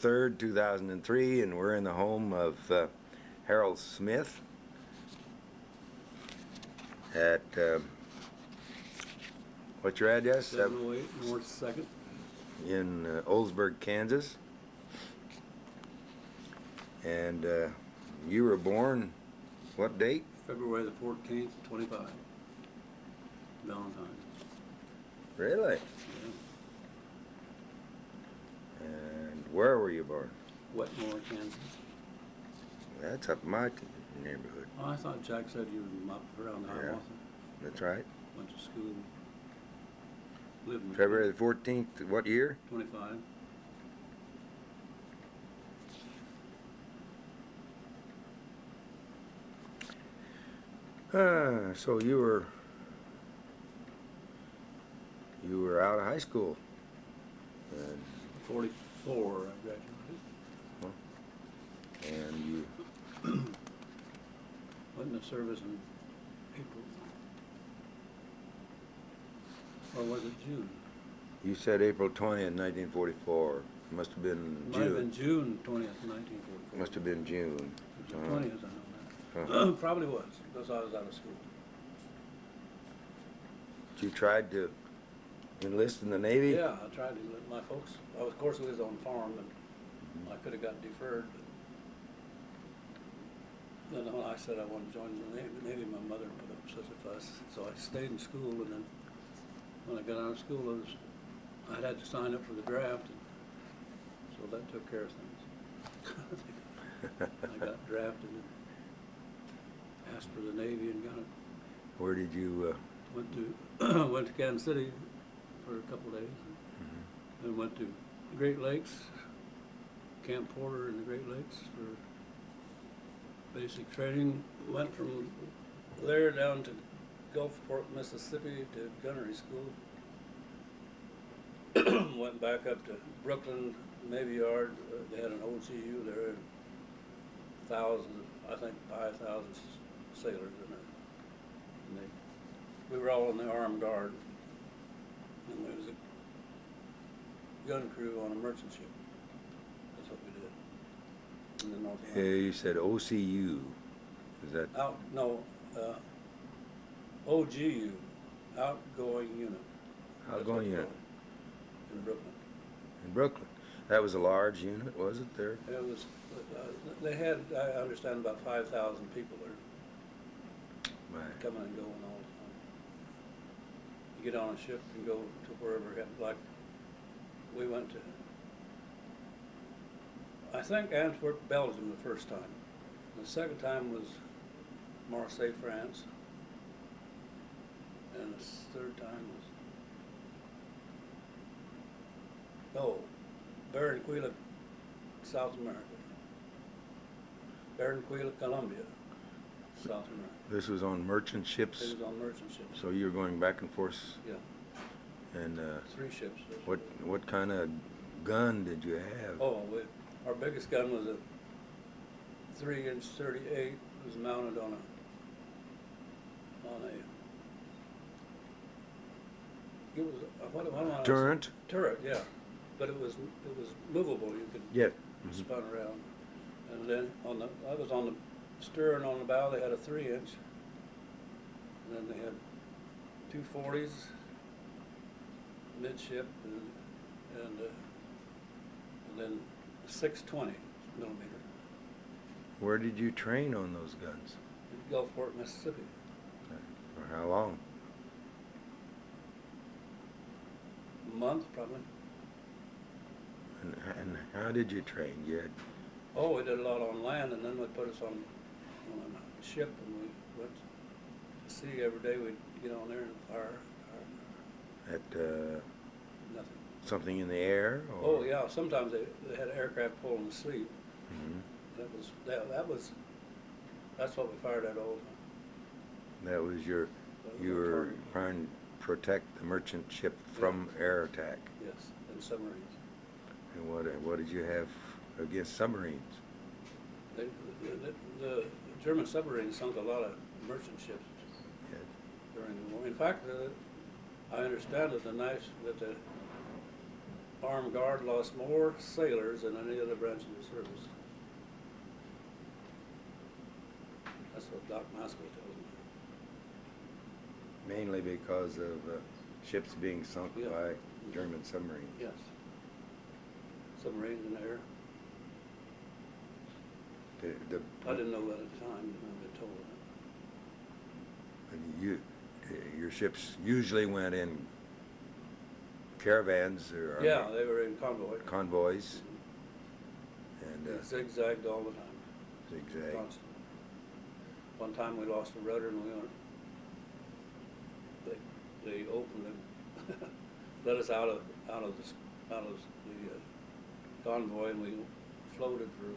3rd, 2003, and we're in the home of Harold Smith at, what's your address? 708 North 2nd. In Oldsburg, Kansas. And you were born, what date? February the 14th, 25. Valentine. Really? Yeah. And where were you born? Wetmore, Kansas. That's up my neighborhood. Oh, I thought Jack said you were up around there. Yeah. That's right. Went to school. Lived in February the 14th, what year? 25. So you were out of high school. And 44, I graduated. And you Went in the service in April. Or was it June? You said April 20th, 1944. Must have been Might have June. been June 20th, 1944. Must have been June. It was the 20th, I know that. Uh-huh. Probably was, because I was out of school. You tried to enlist in the Navy? Yeah, I tried to let my folks, of course we was on farm, and I could have got deferred, but then when I said I wanted to join the Navy, my mother put up such a fuss. So I stayed in school, and then when I got out of school, I had to sign up for the draft, and so that took care of things. I got drafted and asked for the Navy and got it. Where did you? Went to Kansas City for a couple of days, and went to Great Lakes, Camp Porter in the Great Lakes for basic training. Went from there down to Gulfport, Mississippi to gunnery school. Went back up to Brooklyn Navy Yard. They had an OGU there. I think 5,000 sailors in it. And we were all in the armed guard, and there was a gun crew on a merchant ship. That's what we did in the North Atlantic. You said OCU. Is that? OGU, outgoing unit. Outgoing unit. In Brooklyn. In Brooklyn. That was a large unit, was it there? It was. They had, I understand, about 5,000 people there. Right. Coming and going all the time. You get on a ship and go to wherever, like we went to, I think Antwerp, Belgium the first time. The second time was Marseille, France. And the third time was, Barranquilla, South America. Barranquilla, Colombia, South America. This was on merchant ships? It was on merchant ships. So you were going back and forth? Yeah. And 3 ships. what kind of gun did you have? Our biggest gun was a 3-inch 38. It was mounted on a it was what Turret? Turret, yeah. But it was movable. You could spun around. And then I was on the stern on the bow. They had a 3-inch. And then they had 2 40s midship, and then 620 millimeter. Where did you train on those guns? In Gulfport, Mississippi. For how long? A month, probably. And how did you train? You had... We did a lot on land, and then they put us on a ship, and we went to sea every day. We'd get on there and fire. At Nothing. something in the air? Or? Oh yeah, sometimes they had aircraft pulling to sleep. That's what we fired at all the time. That was you were trying to protect the merchant ship from air attack. Yes, and submarines. And what did you have against submarines? The German submarines sunk a lot of merchant ships during the war. In fact, I understand that armed guard lost more sailors than any other branch of the service. That's what Doc Masco tells me. Mainly because of ships being sunk Yeah. by German submarines. Yes. Submarines in the air. I didn't know that at the time. I've been told that. And your ships usually went in caravans or Yeah, they were in convoy. convoys and They zigzagged all the time. zigzag. Constant. One time we lost a rudder and we went. They opened it, let us out of the convoy, and we floated for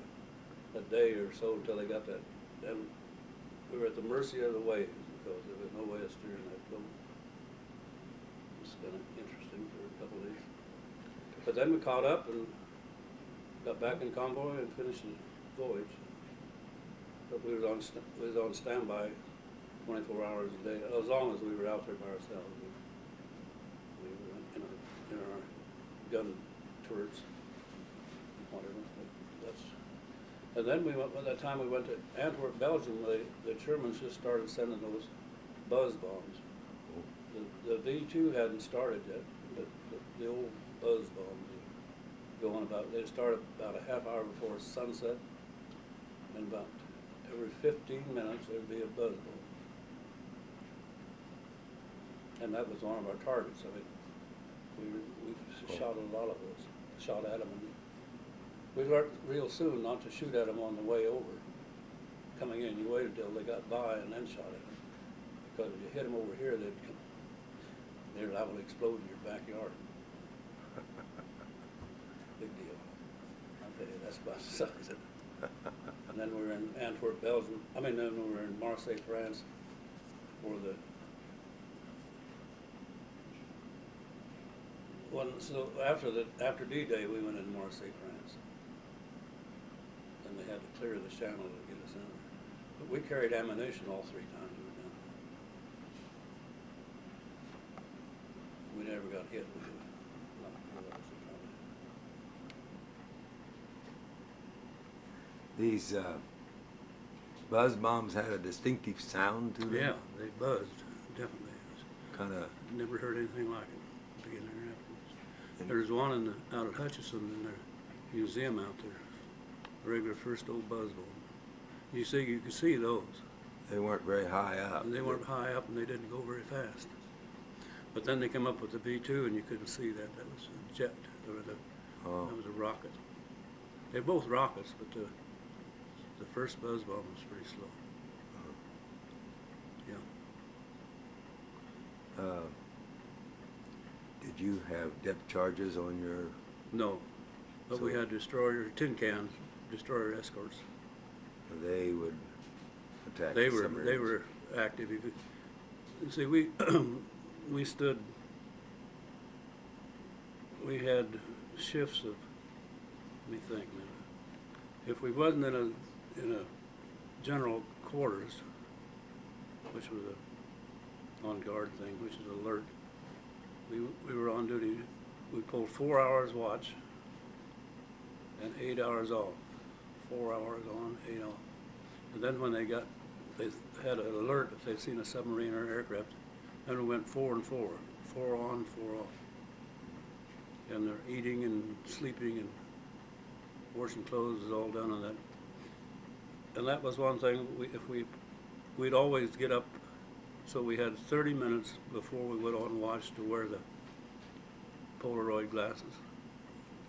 a day or so until they got that. Then we were at the mercy of the waves because there was no way of steering that boat. It was kind of interesting for a couple of days. But then we caught up and got back in convoy and finished the voyage. But we was on standby 24 hours a day, as long as we were out there by ourselves. We were in our gun turrets, whatever. And then by that time we went to Antwerp, Belgium. The Germans just started sending those buzz bombs. The V2 hadn't started yet, but the old buzz bombs were going about. They started about a half hour before sunset, and about every 15 minutes there'd be a buzz bomb. And that was one of our targets. I mean, we shot a lot of those, shot at them. And we learned real soon not to shoot at them on the way over. Coming in, you waited till they got by and then shot at them. Because if you hit them over here, they're liable to explode in your backyard. Big deal. I'll tell you, that's about sucks it. And then we were in Antwerp, Belgium. Then we were in Marseille, France, for the so after D-Day, we went in Marseille, France, and they had to clear the channel to get us in there. But we carried ammunition all 3 times we were down there. We never got hit. These buzz bombs had a distinctive sound to them. Yeah, they buzzed, definitely. Kind of. Never heard anything like it. Beginning or afterwards. There's one out at Hutchinson in their museum out there. A regular first old buzz bomb. You can see those. They weren't very high up. And they weren't high up and they didn't go very fast. But then they came up with the V2 and you couldn't see that. That was a jet, or that was a rocket. They're both rockets, but the first buzz bomb was pretty slow. Yeah. Did you have depth charges on your? No, but we had tin cans, destroyer escorts. They would attack. They submarines. were active. You see, we had shifts of. Let me think. If we wasn't in a general quarters, which was a on guard thing, which is alert, we were on duty. We pulled 4 hours watch and 8 hours off. 4 hours on, 8 off. And then when they had an alert if they'd seen a submarine or aircraft, then we went 4 and 4, 4 on, 4 off. And they're eating and sleeping and washing clothes is all done on that. And that was one thing. We'd always get up, so we had 30 minutes before we went on watch to wear the Polaroid glasses,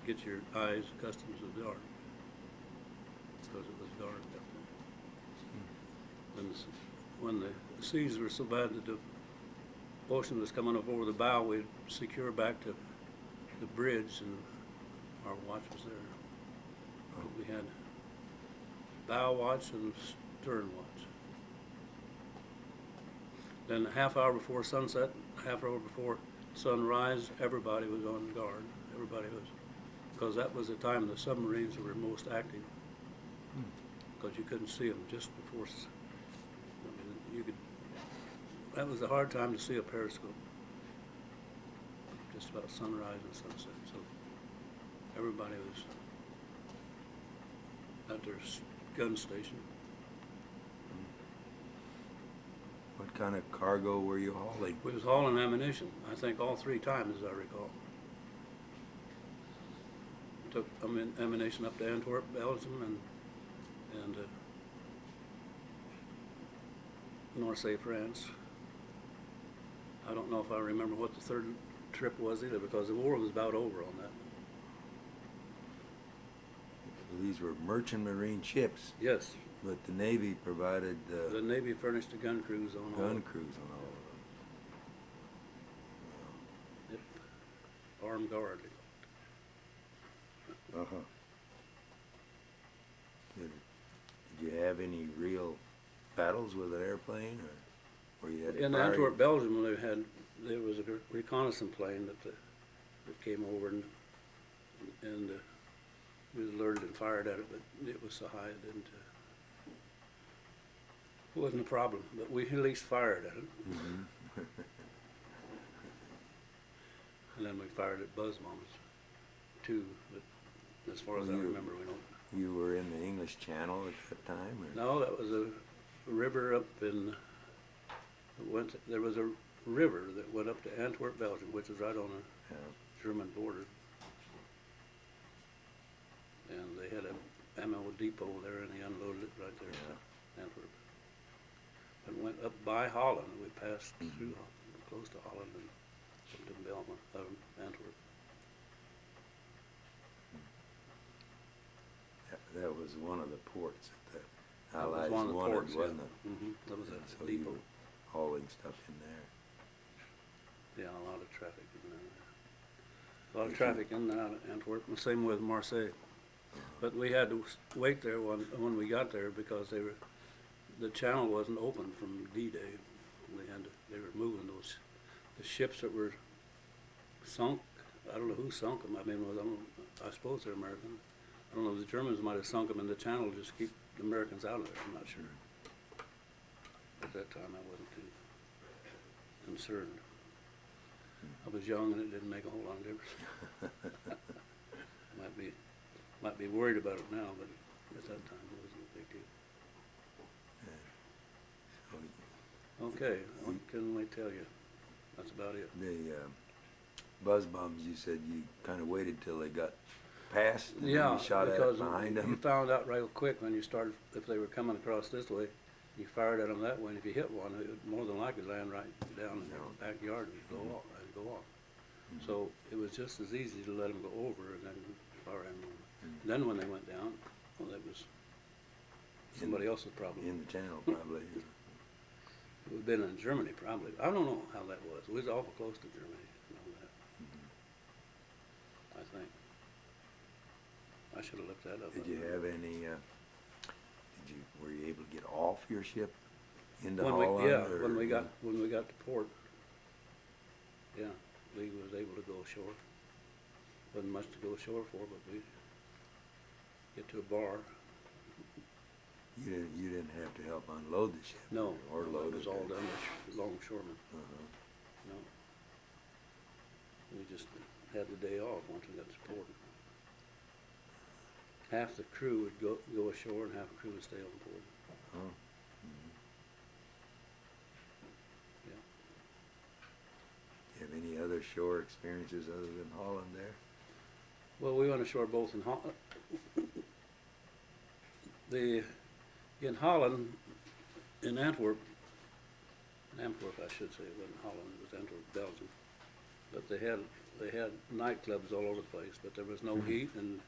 get your eyes accustomed to the dark, because it was dark up there. And when the seas were so bad that the ocean was coming up over the bow, we'd secure back to the bridge, and our watch was there. We had bow watch and stern watch. Then a half hour before sunset, a half hour before sunrise, everybody was on guard. Everybody was, because that was the time the submarines were most active. Because you couldn't see them just before. That was a hard time to see a periscope. Just about sunrise and sunset. So Everybody was at their gun station. What kind of cargo were you hauling? We was hauling ammunition, I think all 3 times, as I recall. Took ammunition up to Antwerp, Belgium, and Marseille, France. I don't know if I remember what the 3rd trip was either, because the war was about over on that. These were merchant marine ships, Yes, but the Navy provided the Navy furnished the gun crews on all gun of crews on all it. Armed guard. of them. Uh-huh. Did you have any real battles with an airplane, or you had to In fire Antwerp, Belgium, there was a reconnaissance plane that came over and we was alerted and fired at it, but it was so high it wasn't a problem. But we at least fired at it, Mhm. and then we fired at buzz bombs too. But as far as I Well, remember, we don't. You were in the English Channel at that time, or? No, that was a river up in. There was a river that went up to Antwerp, Belgium, which is right on the Yeah. German border. And they had an ammo depot there, and they unloaded it right there in Antwerp. And went up by Holland, and we passed through close to Holland and up to Antwerp. That was one of the ports that the That was Allies one of the wanted, ports, wasn't yeah. it? That was And a so you depot. were hauling stuff in there. Yeah, a lot of traffic in there. A lot of traffic in and out of Antwerp, and same with Marseille. But we had to wait there when we got there because the channel wasn't open from D-Day. They were moving the ships that were sunk. I don't know who sunk them. I suppose they're American. I don't know, the Germans might have sunk them in the channel just to keep the Americans out of there. I'm not sure. At that time, I wasn't too concerned. I was young and it didn't make a whole lot of difference. Might be worried about it now, but at that time it wasn't a big deal. So Okay, what can we tell you? That's about it. the buzz bombs, you said you kind of waited till they got past and then Yeah, you shot at it because behind you them? found out real quick when you started, if they were coming across this way, you fired at them that way, and if you hit one, it would more than likely land right down in the backyard and go off. So it was just as easy to let them go over and then fire at them. Then when they went down, well, that was somebody else's problem. In the channel, probably. It would have been in Germany, probably. I don't know how that was. We was awful close to Germany and all that, I think. I should have looked that up. Did you have any, were you able to get off your ship into When Holland? yeah, or- when we got to port, yeah, we was able to go ashore. Wasn't much to go ashore for, but we get to a bar. You didn't have to help unload the ship? No, Or load it was it? all done by longshoremen. Uh-huh. No. We just had the day off once we got to port. Half the crew would go ashore and half the crew would stay on board. Oh. Yeah. Do you have any other shore experiences other than Holland there? Well, we went ashore both in Holland. In Holland, in Antwerp, I should say, it wasn't Holland, it was Antwerp, Belgium. But they had nightclubs all over the place, but there was no heat, and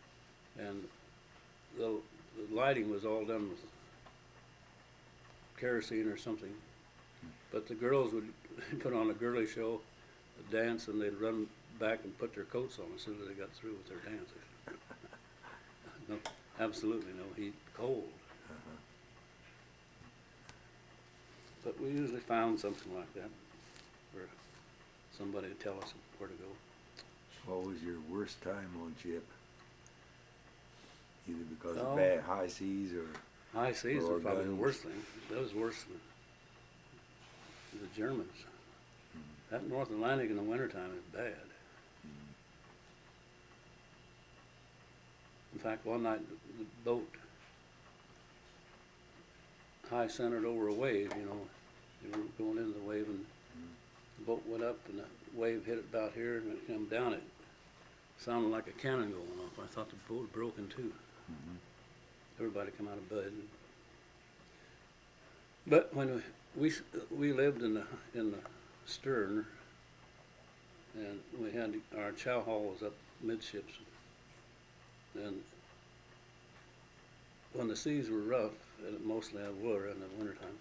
the lighting was all done with kerosene or something. But the girls would put on a girly show, a dance, and they'd run back and put their coats on as soon as they got through with their dances. No, absolutely no heat, cold. Uh-huh. But we usually found something like that, for somebody to tell us where to go. What was your worst time on ship? Either because Oh. of bad high seas or... High seas Or was probably the guns. worst thing. That was worse than the Germans. That North Atlantic in the wintertime is bad. In fact, one night the boat high centered over a wave, you know. You were going into the wave and the boat went up and the wave hit it about here and it came down. It sounded like a cannon going off. I thought the boat had broken too. Everybody come out of bed. But when we lived in the stern, and we had our chow hall was up midships, and when the seas were rough, and it mostly were in the wintertime,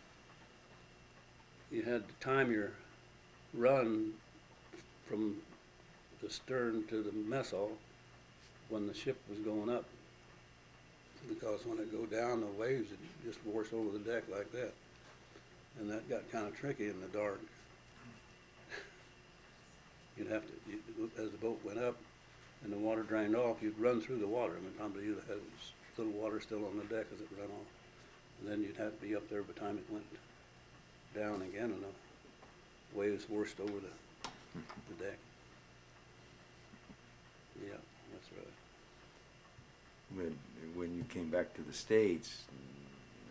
you had to time your run from the stern to the mess hall when the ship was going up, because when it go down, the waves would just wash over the deck like that, and that got kind of tricky in the dark. You'd have to, as the boat went up and the water drained off, you'd run through the water. I mean, probably you'd have little water still on the deck as it ran off. And then you'd have to be up there by the time it went down again, and the waves washed over the deck. Yeah, that's right. When you came back to the States,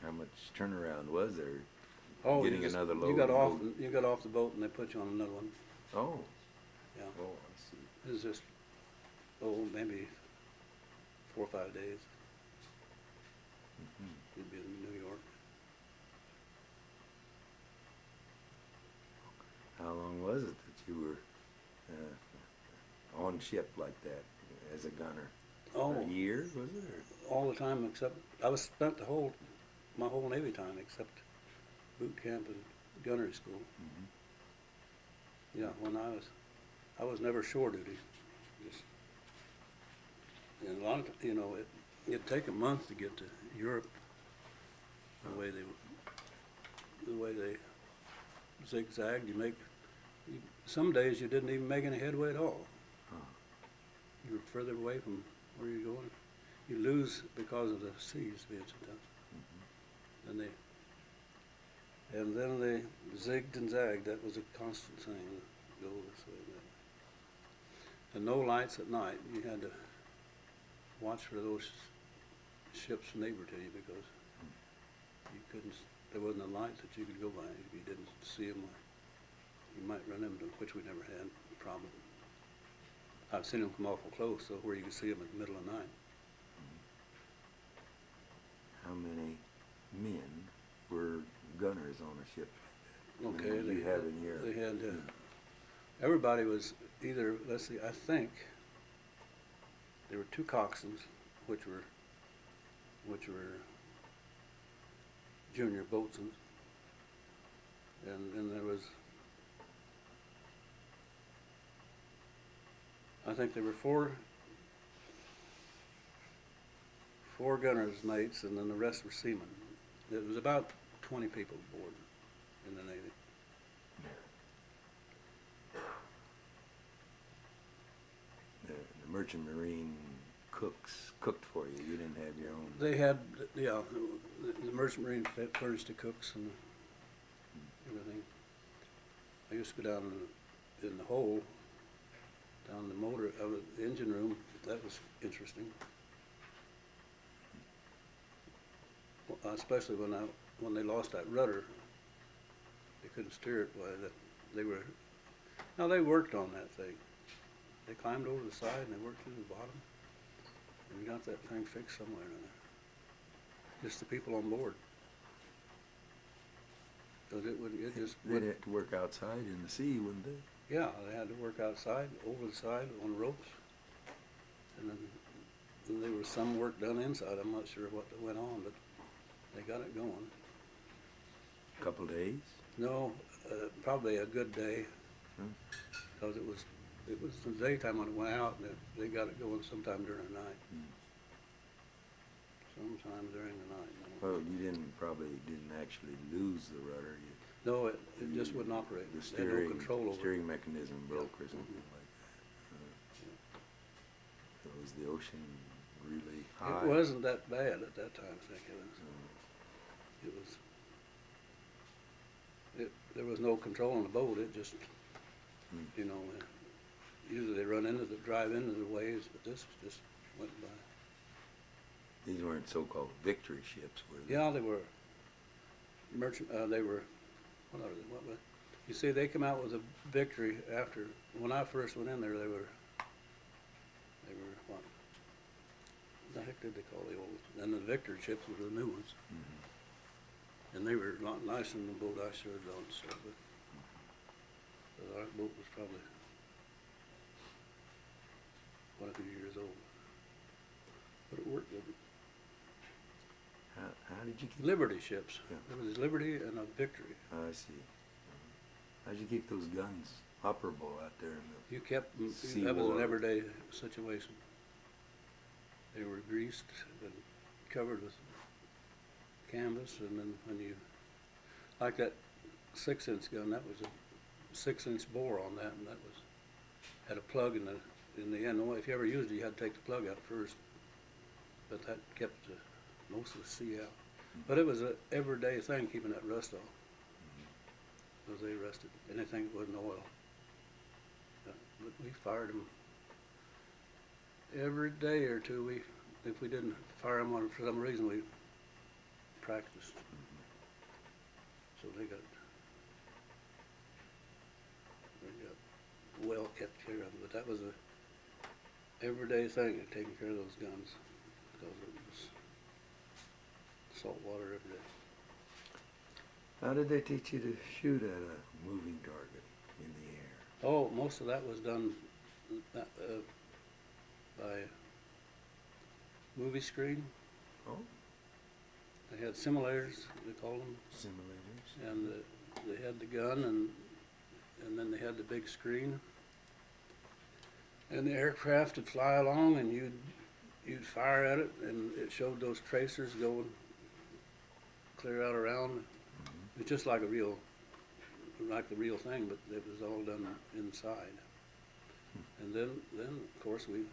how much turnaround was there? Oh, Getting another load. You got off the boat and they put you on another one. Oh. Yeah. Oh, I see. It was just, maybe 4 or 5 days. You'd be in New York. How long was it that you were on ship like that as a gunner? Oh, A year, was it? Or? all the time except, I was spent my whole Navy time except boot camp and gunnery school. Yeah, when I was never shore duty. Just, and a lot of, it'd take a month to get to Europe. The way they zigzagged, some days you didn't even make any headway at all. You were further away from where you're going. You lose because of the seas being so tough. And then they zigged and zagged. That was a constant thing. Go this way and that way. And no lights at night. You had to watch for those ships neighbor to you, because there wasn't a light that you could go by. If you didn't see them, you might run into them, which we never had a problem. I've seen them come awful close, so where you could see them in the middle of the night. How many men were gunners on a ship like that? Okay, You have in your. They had everybody was either, let's see, I think there were 2 coxswains, which were junior boatswains, and then there was, I think there were 4 gunners mates, and then the rest were seamen. It was about 20 people aboard in the Navy. The merchant marine cooks cooked for you. You didn't have your own. They had, the merchant marine furnished the cooks and everything. I used to go down in the hold, down the motor, the engine room. That was interesting. Especially when they lost that rudder, they couldn't steer it. They worked on that thing. They climbed over the side and they worked through the bottom and got that thing fixed somewhere in there. Just the people on board. Because it just They'd have to work outside in the sea, wouldn't they? Yeah, they had to work outside, over the side, on ropes. And then there was some work done inside. I'm not sure what went on, but they got it going. A couple days? No, probably a good day, because it was the daytime when it went out, and they got it going sometime during the night. Sometime during the night. Well, you probably didn't actually lose the rudder. No, it just wouldn't operate. The They had no control over it. steering mechanism broke or something Mhm. like that. So was the ocean really high? It wasn't that bad at that time, thank heavens. There was no control on the boat. It just, usually they drive into the waves, but this just went by. These weren't so-called victory ships, were they? Yeah, they were merchant, they were, what are they, what, you see, they come out with a Victory after, when I first went in there, they were, what? The heck did they call the old, and the Victory ships were the new ones. Mhm. And they were a lot nicer than the boat I served on, so, but our boat was probably quite a few years old. But it worked good. How did you keep? Liberty ships. Yeah. There was Liberty and a Victory. I see. How'd you keep those guns operable out there in the? You kept them, Sea that was an war. everyday situation. They were greased and covered with canvas, and then when you, like that 6-inch gun, that was a 6-inch bore on that, and that was, had a plug in the end. If you ever used it, you had to take the plug out first, but that kept most of the sea out. But it was a everyday thing, keeping that rust off, because they rusted anything that wasn't oil. But we fired them every day or two. If we didn't fire them on for some reason, we practiced. So they got well kept care of. But that was a everyday thing, taking care of those guns, because it was salt water every day. How did they teach you to shoot at a moving target in the air? Oh, most of that was done by movie screen. Oh, They had simulators, they called them, simulators. and they had the gun, and then they had the big screen. And the aircraft would fly along, and you'd fire at it, and it showed those tracers going clear out around. It was just like the real thing, but it was all done inside. And then of course we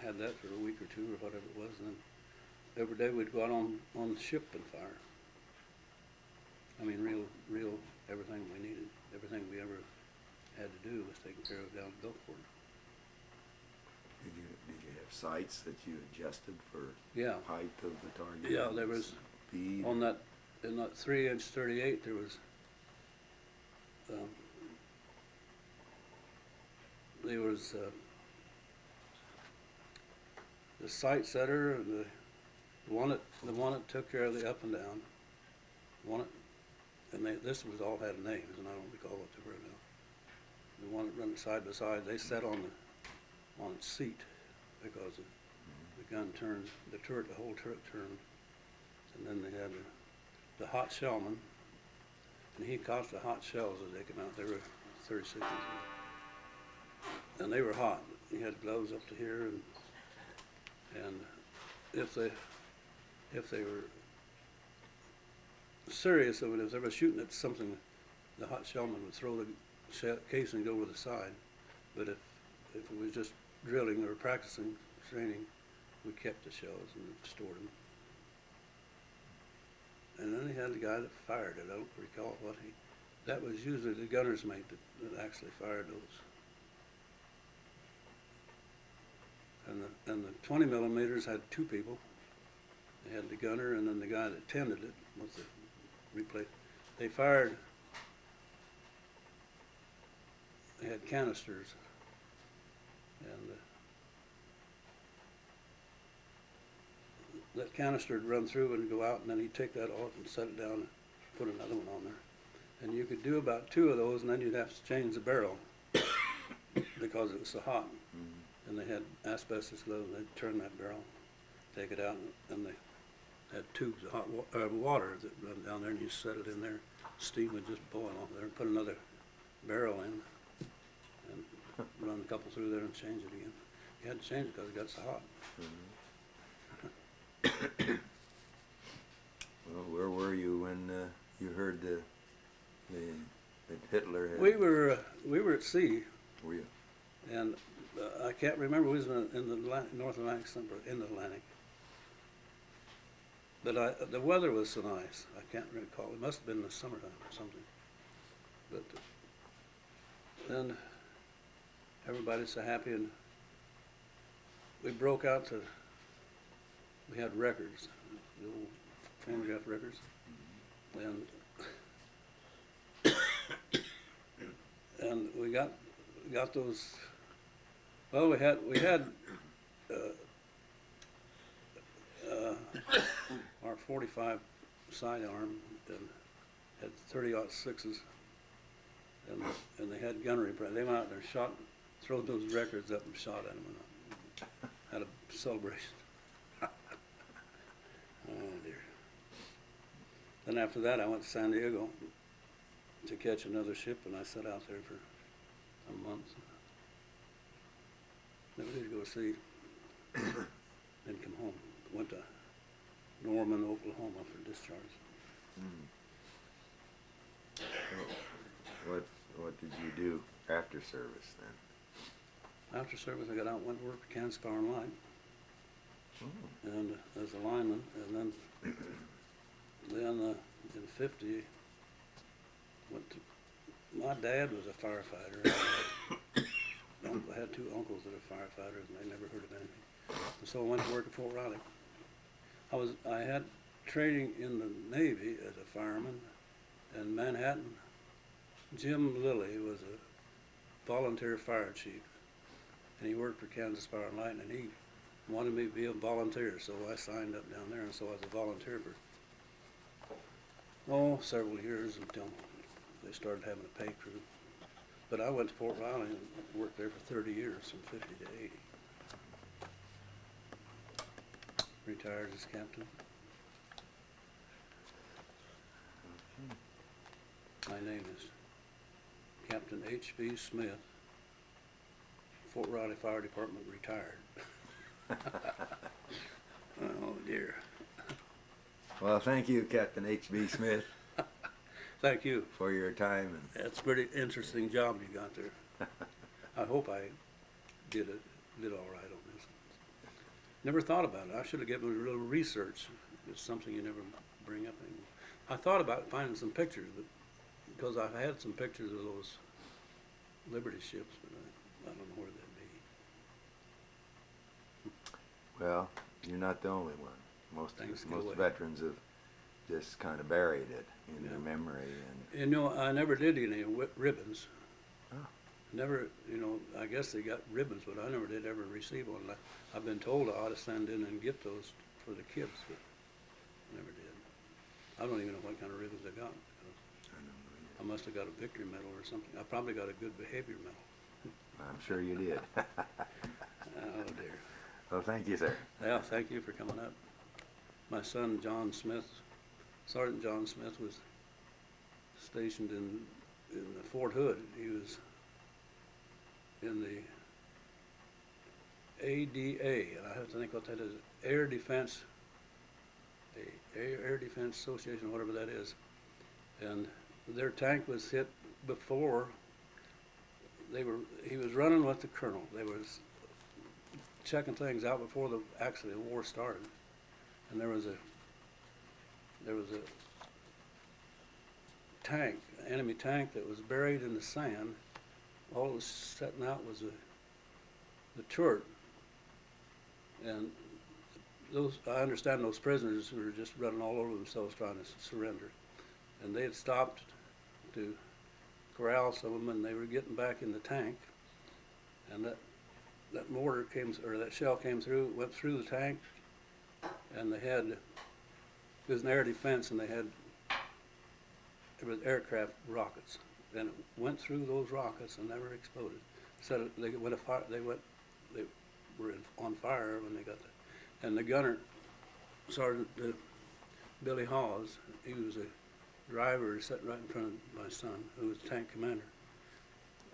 had that for a week or two or whatever it was, and then every day we'd go out on the ship and fire. I mean, real everything we needed, everything we ever had to do was taken care of down at Gulfport. Did you have sights that you adjusted for Yeah, height of the target? yeah, there was, speed. in that 3-inch 38, there was, the sight setter, and the one that took care of the up and down, this was all had names, and I don't recall what they were now. The one that ran side by side, they sat on its seat, because the gun turned, the whole turret turned, and then they had the hot shellman, and he caught the hot shells as they came out. They were 36 inches, and they were hot. He had gloves up to here, and if they were serious, I mean, if they were shooting at something, the hot shellman would throw the casing over the side. But if it was just drilling or practicing, training, we kept the shells and stored them. And then he had the guy that fired it. I don't recall what that was usually the gunner's mate that actually fired those. And the 20 millimeters had two people. They had the gunner and then the guy that tended it with the replay. They fired, they had canisters, and that canister would run through and go out, and then he'd take that off and set it down and put another one on there. And you could do about 2 of those, and then you'd have to change the barrel because it was so hot. And they had asbestos gloves, and they'd turn that barrel, take it out, and they had tubes of hot water that run down there, and you set it in there. Steam would just boil off there, and put another barrel in, and run a couple through there and change it again. You had to change it because it got so hot. Well, where were you when you heard that Hitler had? We were at sea, Were you? and I can't remember. We was in the North Atlantic, somewhere in the Atlantic. But the weather was so nice. I can't recall. It must have been the summertime or something. But then everybody's so happy, and we broke out to we had records, the old phonograph records, and we got those. Well, we had our 45 sidearm and had 30-06s, and they had gunnery. They went out there and shot, throwed those records up and shot at them, and had a celebration. Oh dear. Then after that, I went to San Diego to catch another ship, and I sat out there for a month. Never did go to sea. Then come home. Went to Norman, Oklahoma for discharge. What did you do after service then? After service, I got out and went to work for Kansas Power and Light, and as a lineman, and then in '50, went to. My dad was a firefighter. I had 2 uncles that are firefighters, and they never heard of anything. And so I went to work at Fort Riley. I had training in the Navy as a fireman in Manhattan. Jim Lilly was a volunteer fire chief, and he worked for Kansas Power and Light, and he wanted me to be a volunteer, so I signed up down there, and so I was a volunteer for several years until they started having a pay crew. But I went to Fort Riley and worked there for 30 years, from '50 to '80. Retired as captain. My name is Captain H.B. Smith, Fort Riley Fire Department, retired. Oh dear. Well, thank you, Captain H.B. Smith, Thank you. for your time. And That's a pretty interesting job you got there. I hope I did all right on this. Never thought about it. I should have given it a little research. It's something you never bring up anymore. I thought about finding some pictures, but because I've had some pictures of those Liberty ships, but I don't know where they'd be. Well, you're not the only one. Things go Most away. veterans have just kind of buried it in Yeah. their memory. And You know, I never did any ribbons. Oh. Never, I guess they got ribbons, but I never did ever receive one. I've been told I ought to send in and get those for the kids, but I never did. I don't even know what kind of ribbons I got. I must have got a victory medal or something. I probably got a good behavior medal. I'm sure you did. Oh dear. Well, thank you, sir. Yeah, thank you for coming up. My son, John Smith, Sergeant John Smith, was stationed in Fort Hood. He was in the ADA, and I have to think what that is, Air Defense Association, whatever that is. And their tank was hit before he was running with the colonel. They was checking things out before the war started. And there was a tank, enemy tank, that was buried in the sand. All that was setting out was the turret. And I understand those prisoners were just running all over themselves trying to surrender. And they had stopped to corral some of them, and they were getting back in the tank. And that mortar that shell came through, went through the tank, and it was an air defense, and it was aircraft rockets. And it went through those rockets and never exploded. So they were on fire when they got there. And the gunner, Sergeant Billy Hawes, he was a driver sitting right in front of my son, who was tank commander.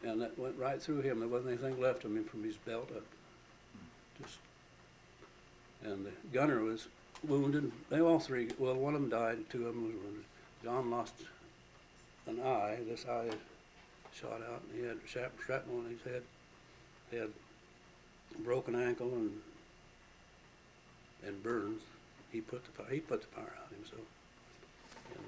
And that went right through him. There wasn't anything left of him from his belt up. And the gunner was wounded. They all three, well, one of them died, 2 of them was wounded. John lost an eye. This eye shot out, and he had shrapnel on his head. He had a broken ankle and burns. He put the fire out himself. And